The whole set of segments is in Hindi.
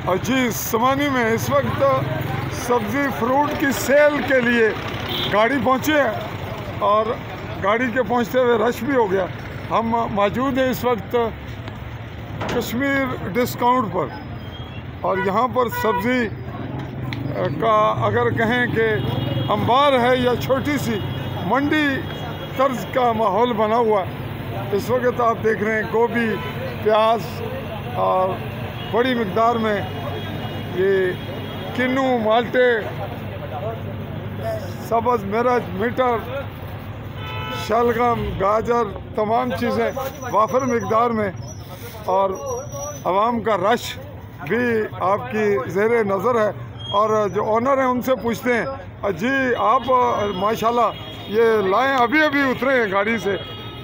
और जी समानी में इस वक्त सब्ज़ी फ्रूट की सेल के लिए गाड़ी पहुंची है और गाड़ी के पहुंचते हुए रश भी हो गया। हम मौजूद हैं इस वक्त कश्मीर डिस्काउंट पर और यहाँ पर सब्ज़ी का अगर कहें कि अंबार है या छोटी सी मंडी तर्ज का माहौल बना हुआ। इस वक्त आप देख रहे हैं गोभी, प्याज और बड़ी मिकदार में ये किन्नू, माल्टे, सब्ज़ मिर्च, मटर, शलगम, गाजर, तमाम चीज़ें वाफर मिकदार में और आवाम का रश भी आपकी ज़ेरे नज़र है। और जो ऑनर हैं उनसे पूछते हैं, जी आप माशाल्लाह ये लाएँ अभी उतरे हैं गाड़ी से,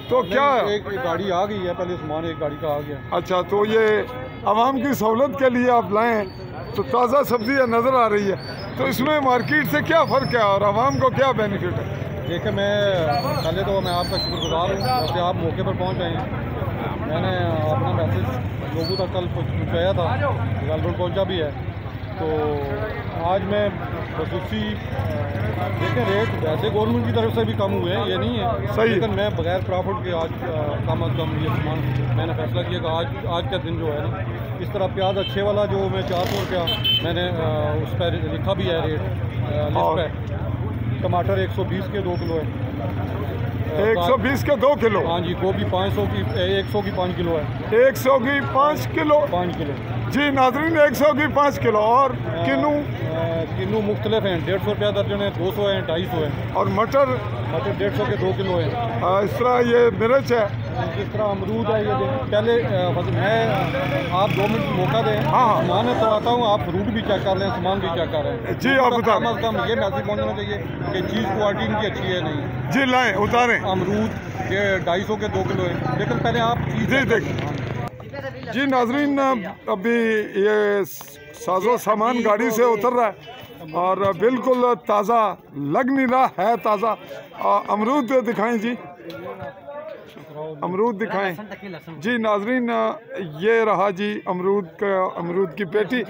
तो क्या एक गाड़ी आ गई है, पहले सामान एक गाड़ी का आ गया। अच्छा, तो ये आवाम की सहूलत के लिए आप लाएँ हैं, तो ताज़ा सब्ज़ियाँ नज़र आ रही है, तो इसमें मार्केट से क्या फ़र्क है और आवाम को क्या बेनिफिट है? देखिए, मैं पहले तो मैं आपका शुक्रगुजार हूँ कि आप मौके पर पहुँच गए हैं। मैंने अपना मैसेज लोगों तक कल पहुँचाया था, गलबुल पहुँचा भी है। तो आज मैं खसूसी देखें रेट वैसे गवर्नमेंट की तरफ से भी कम हुए हैं, ये नहीं है सही, लेकिन मैं बगैर प्रॉफिट के आज कम अज़ कम ये सामान मैंने फैसला किया कि आज का दिन जो है ना, इस तरह प्याज अच्छे वाला जो मैं 400 रुपया मैंने उस पर लिखा भी है रेट लिस्ट पे। टमाटर 120 के 2 किलो है, 120 के 2 किलो। हाँ जी, गोभी 500 की 100 की 5 किलो है। 100 की 5 किलो? 5 किलो जी नाज़रीन, 100 की 5 किलो। और किन्नू मुख्तलिफ हैं, 150 रुपया दर्जन है, 200 है, 250 है। और मटर 150 के 2 किलो है। इस तरह ये मिर्च है, इस तरह अमरूद है। ये पहले मैं आप 2 मिनट मौका दें। हाँ, सामान तो आता हूँ, आप फ्रूट भी चेक कर लें, सामान भी चेक कर रहे हैं। जी आप बता कम अज़ कम ये मैसेज पहुँचना चाहिए कि चीज़ क्वालिटी इनकी अच्छी है नहीं। जी लाएँ उतारें। अमरूद ये 250 के 2 किलो है, लेकिन पहले आप जी देख जी नाज़रीन, अभी ये साजो सामान गाड़ी से उतर रहा है और बिल्कुल ताज़ा लग नहीं रहा है, ताज़ा। अमरूद दिखाएं जी, अमरूद दिखाएं जी नाज़रीन। ये रहा जी अमरूद की पेटी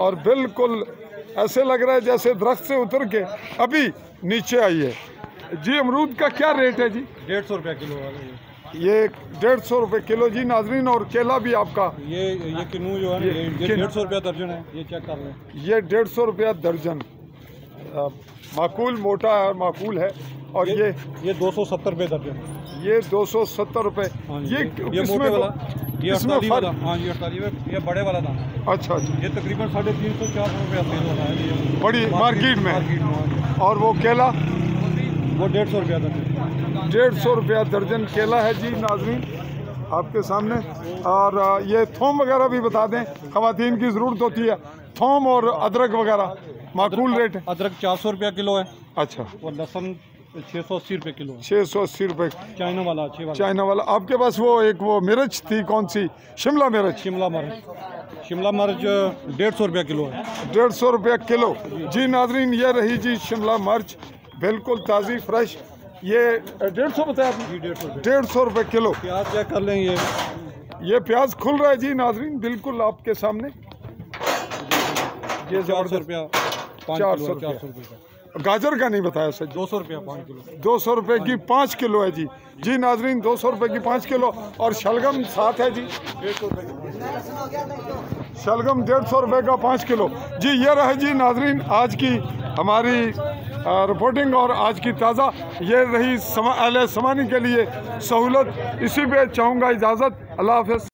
और बिल्कुल ऐसे लग रहा है जैसे दरख्त से उतर के अभी नीचे आई है। जी अमरूद का क्या रेट है जी? 150 रुपया किलो है ये 150 रुपये किलो जी नाज़रीन। और केला भी आपका ये किन्नू जो है ना, ये 150 रुपया दर्जन है, ये चेक कर लें। ये 150 रुपया दर्जन, माकूल मोटा है, माकूल है। और ये 270 रुपये दर्जन, ये 270 रुपये। ये मोटे वाला, ये 48 वाला। हाँ, ये 48, ये बड़े वाला था। अच्छा, ये तकरीबन 350-400 रुपया सेल होता है बड़ी मार्केट में। और वो केला वो 150 रुपया दर्जन, 150 रुपया दर्जन केला है जी नाज़रीन आपके सामने। और ये थोम वगैरह भी बता दें, ख़वातीन की ज़रूरत होती है, थोम और अदरक वगैरह माकूल रेट है। अदरक 400 रुपया किलो है। अच्छा। और लहसुन 680 रुपये किलो है। 680 रुपये चाइना वाला, अच्छे वाला, चाइना वाला। आपके पास वो मिर्च थी, कौन सी? शिमला मिर्च। शिमला मिर्च 150 रुपया किलो है। 150 रुपया किलो जी नाज़रीन। ये रही जी शिमला मिर्च, बिल्कुल ताज़ी फ्रेश। ये 150 बताया आपने? 150 रुपये किलो। प्याज चेक कर लें, ये प्याज खुल रहा है जी नाज़रीन, बिल्कुल आपके सामने। ये 400 रुपया 400 रुपया। गाजर का नहीं बताया सर? 200 रुपया 5 किलो। 200 रुपये की 5 किलो है जी। जी नाज़रीन 200 रुपये की 5 किलो। और शलगम साथ है जी, 150 रुपये। शलगम 150 रुपये का 5 किलो जी। ये रहे जी नाज़रीन आज की हमारी रिपोर्टिंग और आज की ताज़ा। ये रही अहले समानी के लिए सहूलत। इसी पे चाहूँगा इजाज़त। अल्लाह हाफ़िज़।